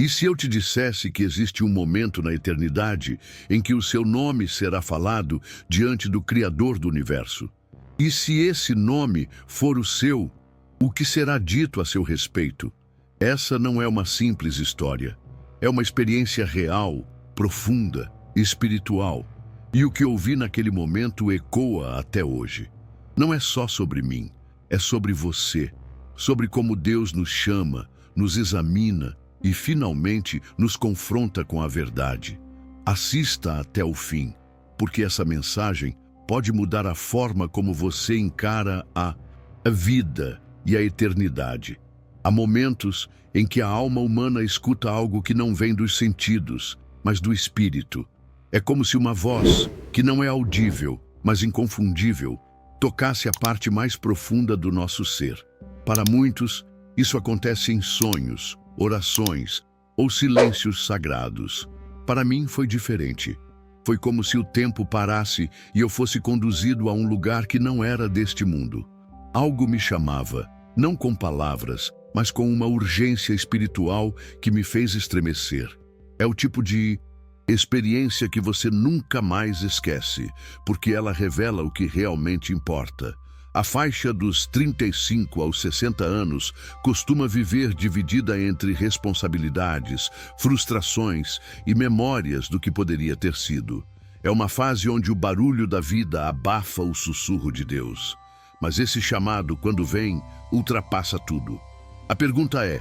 E se eu te dissesse que existe um momento na eternidade em que o seu nome será falado diante do Criador do universo? E se esse nome for o seu, o que será dito a seu respeito? Essa não é uma simples história. É uma experiência real, profunda, espiritual. E o que ouvi naquele momento ecoa até hoje. Não é só sobre mim, é sobre você, sobre como Deus nos chama, nos examina e finalmente nos confronta com a verdade. Assista até o fim, porque essa mensagem pode mudar a forma como você encara a vida e a eternidade. Há momentos em que a alma humana escuta algo que não vem dos sentidos, mas do espírito. É como se uma voz, que não é audível, mas inconfundível, tocasse a parte mais profunda do nosso ser. Para muitos, isso acontece em sonhos, orações ou silêncios sagrados. Para mim foi diferente. Foi como se o tempo parasse e eu fosse conduzido a um lugar que não era deste mundo. Algo me chamava, não com palavras, mas com uma urgência espiritual que me fez estremecer. É o tipo de experiência que você nunca mais esquece, porque ela revela o que realmente importa. A faixa dos 35 aos 60 anos costuma viver dividida entre responsabilidades, frustrações e memórias do que poderia ter sido. É uma fase onde o barulho da vida abafa o sussurro de Deus. Mas esse chamado, quando vem, ultrapassa tudo. A pergunta é: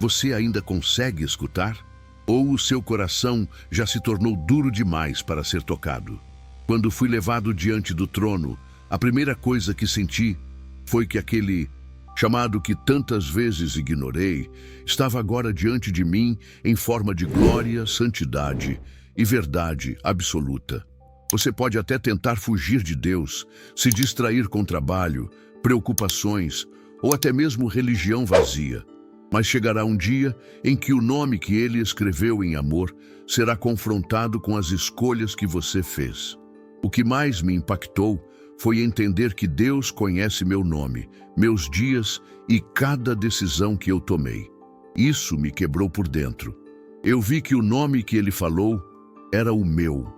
você ainda consegue escutar? Ou o seu coração já se tornou duro demais para ser tocado? Quando fui levado diante do trono, a primeira coisa que senti foi que aquele chamado que tantas vezes ignorei estava agora diante de mim em forma de glória, santidade e verdade absoluta. Você pode até tentar fugir de Deus, se distrair com trabalho, preocupações ou até mesmo religião vazia. Mas chegará um dia em que o nome que ele escreveu em amor será confrontado com as escolhas que você fez. O que mais me impactou foi entender que Deus conhece meu nome, meus dias e cada decisão que eu tomei. Isso me quebrou por dentro. Eu vi que o nome que ele falou era o meu.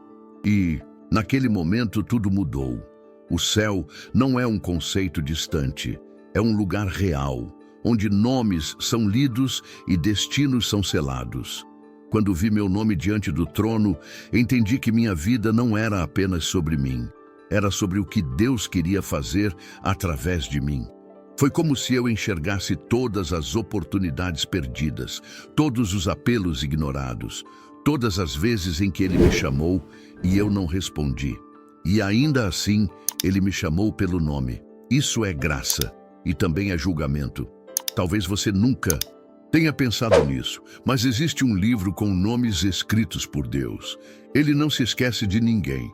E, naquele momento, tudo mudou. O céu não é um conceito distante, é um lugar real, onde nomes são lidos e destinos são selados. Quando vi meu nome diante do trono, entendi que minha vida não era apenas sobre mim. Era sobre o que Deus queria fazer através de mim. Foi como se eu enxergasse todas as oportunidades perdidas, todos os apelos ignorados, todas as vezes em que Ele me chamou e eu não respondi. E ainda assim, Ele me chamou pelo nome. Isso é graça e também é julgamento. Talvez você nunca tenha pensado nisso, mas existe um livro com nomes escritos por Deus. Ele não se esquece de ninguém.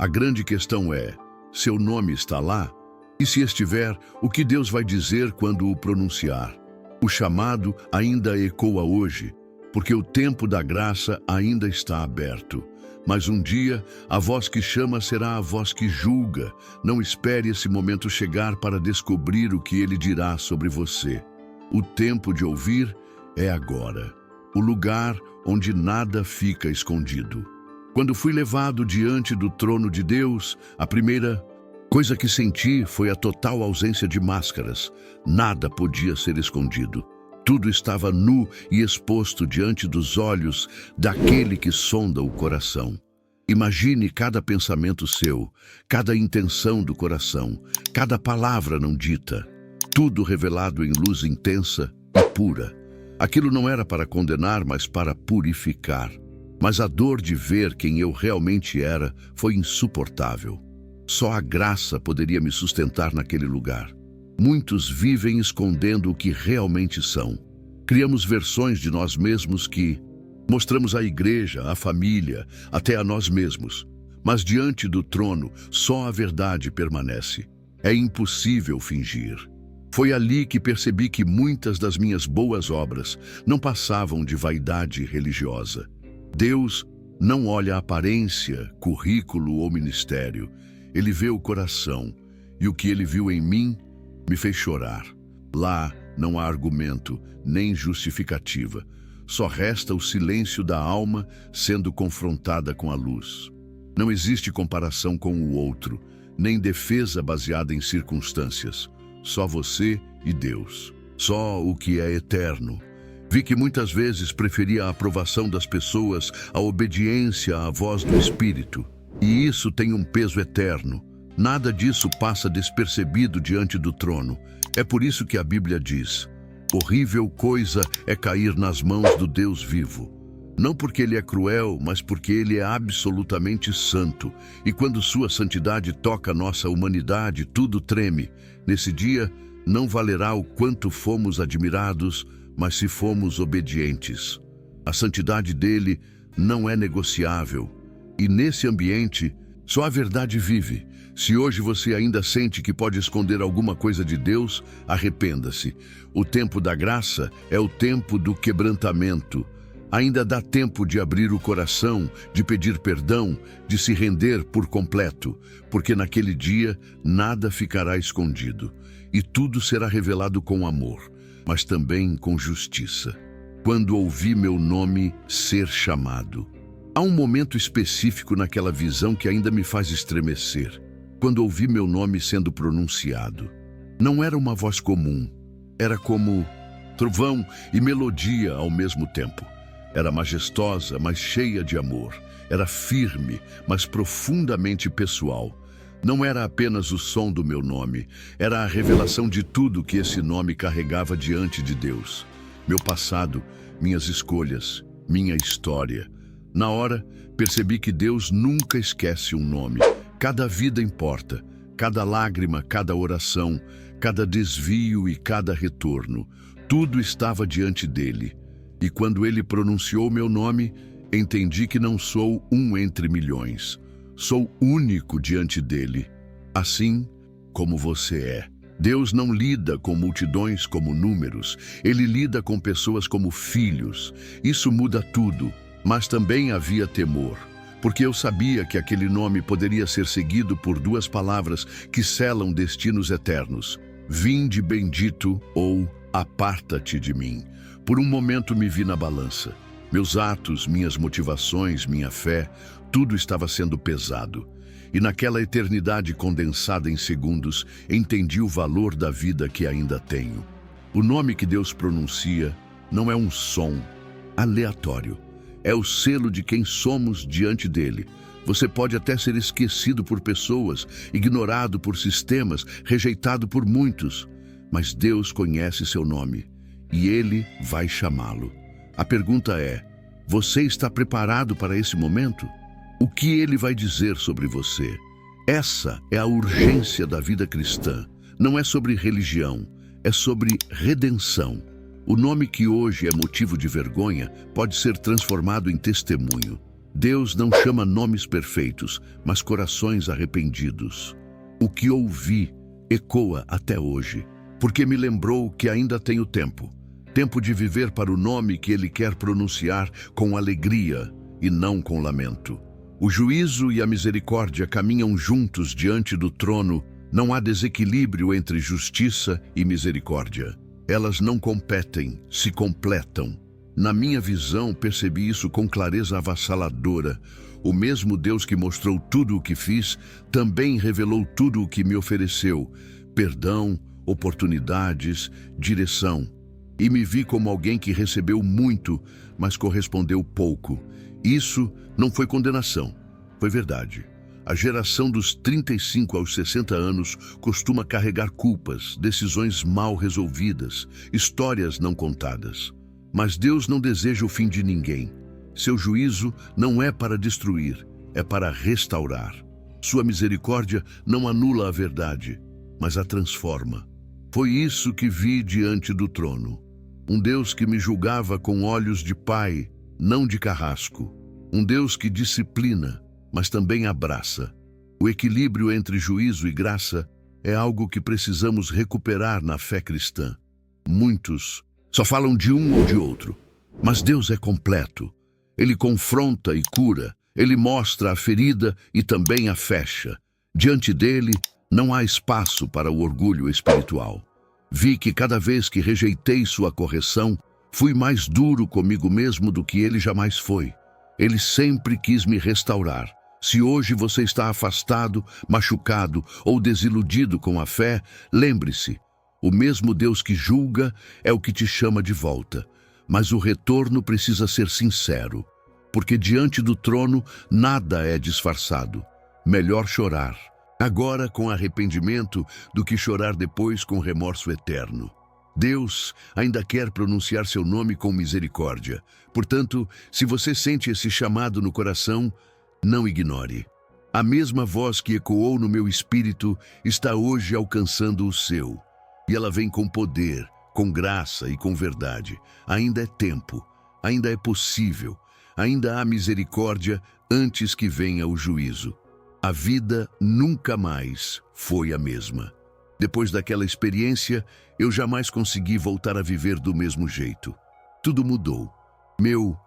A grande questão é: seu nome está lá? E se estiver, o que Deus vai dizer quando o pronunciar? O chamado ainda ecoa hoje, porque o tempo da graça ainda está aberto. Mas um dia, a voz que chama será a voz que julga. Não espere esse momento chegar para descobrir o que ele dirá sobre você. O tempo de ouvir é agora. O lugar onde nada fica escondido. Quando fui levado diante do trono de Deus, a primeira coisa que senti foi a total ausência de máscaras. Nada podia ser escondido. Tudo estava nu e exposto diante dos olhos daquele que sonda o coração. Imagine cada pensamento seu, cada intenção do coração, cada palavra não dita. Tudo revelado em luz intensa e pura. Aquilo não era para condenar, mas para purificar. Mas a dor de ver quem eu realmente era foi insuportável. Só a graça poderia me sustentar naquele lugar. Muitos vivem escondendo o que realmente são. Criamos versões de nós mesmos que mostramos à igreja, à família, até a nós mesmos. Mas diante do trono, só a verdade permanece. É impossível fingir. Foi ali que percebi que muitas das minhas boas obras não passavam de vaidade religiosa. Deus não olha a aparência, currículo ou ministério. Ele vê o coração, e o que ele viu em mim me fez chorar. Lá não há argumento, nem justificativa. Só resta o silêncio da alma sendo confrontada com a luz. Não existe comparação com o outro, nem defesa baseada em circunstâncias. Só você e Deus. Só o que é eterno. Vi que muitas vezes preferia a aprovação das pessoas à obediência à voz do Espírito. E isso tem um peso eterno. Nada disso passa despercebido diante do trono. É por isso que a Bíblia diz: horrível coisa é cair nas mãos do Deus vivo. Não porque ele é cruel, mas porque ele é absolutamente santo. E quando sua santidade toca nossa humanidade, tudo treme. Nesse dia, não valerá o quanto fomos admirados, mas se fomos obedientes. A santidade dele não é negociável. E nesse ambiente, só a verdade vive. Se hoje você ainda sente que pode esconder alguma coisa de Deus, arrependa-se. O tempo da graça é o tempo do quebrantamento. Ainda dá tempo de abrir o coração, de pedir perdão, de se render por completo, porque naquele dia nada ficará escondido e tudo será revelado com amor, mas também com justiça. Quando ouvi meu nome ser chamado. Há um momento específico naquela visão que ainda me faz estremecer. Quando ouvi meu nome sendo pronunciado. Não era uma voz comum, era como trovão e melodia ao mesmo tempo. Era majestosa, mas cheia de amor. Era firme, mas profundamente pessoal. Não era apenas o som do meu nome, era a revelação de tudo que esse nome carregava diante de Deus. Meu passado, minhas escolhas, minha história. Na hora, percebi que Deus nunca esquece um nome. Cada vida importa, cada lágrima, cada oração, cada desvio e cada retorno. Tudo estava diante dele. E quando ele pronunciou meu nome, entendi que não sou um entre milhões. Sou único diante dele, assim como você é. Deus não lida com multidões como números, ele lida com pessoas como filhos. Isso muda tudo, mas também havia temor, porque eu sabia que aquele nome poderia ser seguido por duas palavras que selam destinos eternos: vinde bendito ou aparta-te de mim. Por um momento me vi na balança. Meus atos, minhas motivações, minha fé, tudo estava sendo pesado. E naquela eternidade condensada em segundos, entendi o valor da vida que ainda tenho. O nome que Deus pronuncia não é um som aleatório. É o selo de quem somos diante dele. Você pode até ser esquecido por pessoas, ignorado por sistemas, rejeitado por muitos. Mas Deus conhece seu nome e ele vai chamá-lo. A pergunta é: você está preparado para esse momento? O que ele vai dizer sobre você? Essa é a urgência da vida cristã. Não é sobre religião, é sobre redenção. O nome que hoje é motivo de vergonha pode ser transformado em testemunho. Deus não chama nomes perfeitos, mas corações arrependidos. O que ouvi ecoa até hoje, porque me lembrou que ainda tenho tempo. Tempo de viver para o nome que ele quer pronunciar com alegria e não com lamento. O juízo e a misericórdia caminham juntos diante do trono. Não há desequilíbrio entre justiça e misericórdia. Elas não competem, se completam. Na minha visão, percebi isso com clareza avassaladora. O mesmo Deus que mostrou tudo o que fiz, também revelou tudo o que me ofereceu: perdão, oportunidades, direção. E me vi como alguém que recebeu muito, mas correspondeu pouco. Isso não foi condenação, foi verdade. A geração dos 35 aos 60 anos costuma carregar culpas, decisões mal resolvidas, histórias não contadas. Mas Deus não deseja o fim de ninguém. Seu juízo não é para destruir, é para restaurar. Sua misericórdia não anula a verdade, mas a transforma. Foi isso que vi diante do trono. Um Deus que me julgava com olhos de pai, não de carrasco. Um Deus que disciplina, mas também abraça. O equilíbrio entre juízo e graça é algo que precisamos recuperar na fé cristã. Muitos só falam de um ou de outro, mas Deus é completo. Ele confronta e cura, ele mostra a ferida e também a fecha. Diante dele, não há espaço para o orgulho espiritual. Vi que cada vez que rejeitei sua correção, Fui mais duro comigo mesmo do que ele jamais foi. Ele sempre quis me restaurar. Se hoje você está afastado, machucado ou desiludido com a fé, lembre-se, o mesmo Deus que julga é o que te chama de volta. Mas o retorno precisa ser sincero, porque diante do trono nada é disfarçado. Melhor chorar agora com arrependimento do que chorar depois com remorso eterno. Deus ainda quer pronunciar seu nome com misericórdia. Portanto, se você sente esse chamado no coração, não ignore. A mesma voz que ecoou no meu espírito está hoje alcançando o seu. E ela vem com poder, com graça e com verdade. Ainda é tempo, ainda é possível, ainda há misericórdia antes que venha o juízo. A vida nunca mais foi a mesma. Depois daquela experiência, eu jamais consegui voltar a viver do mesmo jeito. Tudo mudou. Meu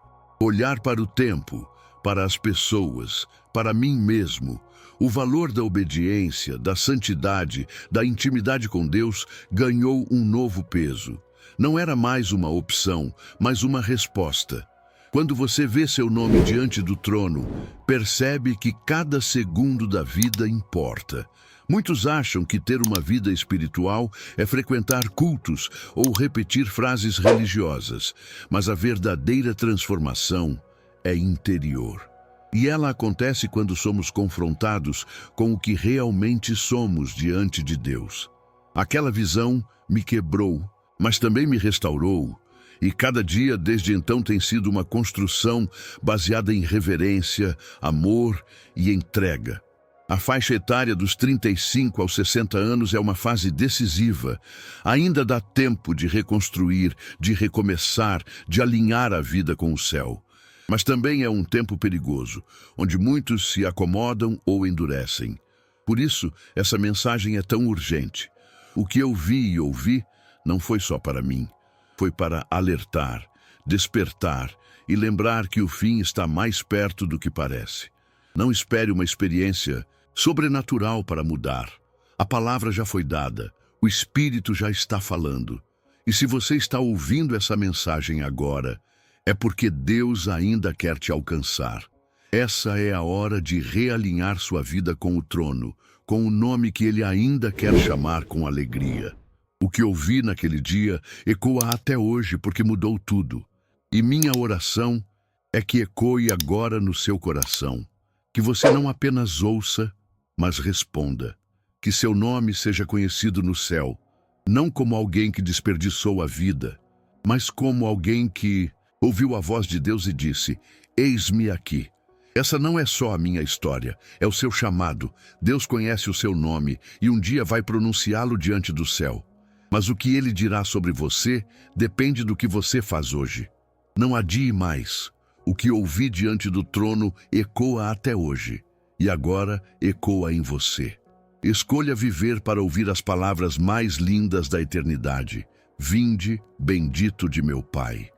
olhar para o tempo, para as pessoas, para mim mesmo, o valor da obediência, da santidade, da intimidade com Deus ganhou um novo peso. Não era mais uma opção, mas uma resposta. Quando você vê seu nome diante do trono, percebe que cada segundo da vida importa. Muitos acham que ter uma vida espiritual é frequentar cultos ou repetir frases religiosas, mas a verdadeira transformação é interior. E ela acontece quando somos confrontados com o que realmente somos diante de Deus. Aquela visão me quebrou, mas também me restaurou. E cada dia desde então tem sido uma construção baseada em reverência, amor e entrega. A faixa etária dos 35 aos 60 anos é uma fase decisiva. Ainda dá tempo de reconstruir, de recomeçar, de alinhar a vida com o céu. Mas também é um tempo perigoso, onde muitos se acomodam ou endurecem. Por isso, essa mensagem é tão urgente. O que eu vi e ouvi não foi só para mim. Foi para alertar, despertar e lembrar que o fim está mais perto do que parece. Não espere uma experiência sobrenatural para mudar. A palavra já foi dada, o Espírito já está falando. E se você está ouvindo essa mensagem agora, é porque Deus ainda quer te alcançar. Essa é a hora de realinhar sua vida com o trono, com o nome que Ele ainda quer chamar com alegria. O que ouvi naquele dia ecoa até hoje porque mudou tudo. E minha oração é que ecoe agora no seu coração. Que você não apenas ouça, mas responda. Que seu nome seja conhecido no céu, não como alguém que desperdiçou a vida, mas como alguém que ouviu a voz de Deus e disse: eis-me aqui. Essa não é só a minha história, é o seu chamado. Deus conhece o seu nome e um dia vai pronunciá-lo diante do céu. Mas o que Ele dirá sobre você depende do que você faz hoje. Não adie mais. O que ouvi diante do trono ecoa até hoje, e agora ecoa em você. Escolha viver para ouvir as palavras mais lindas da eternidade. Vinde, bendito de meu Pai.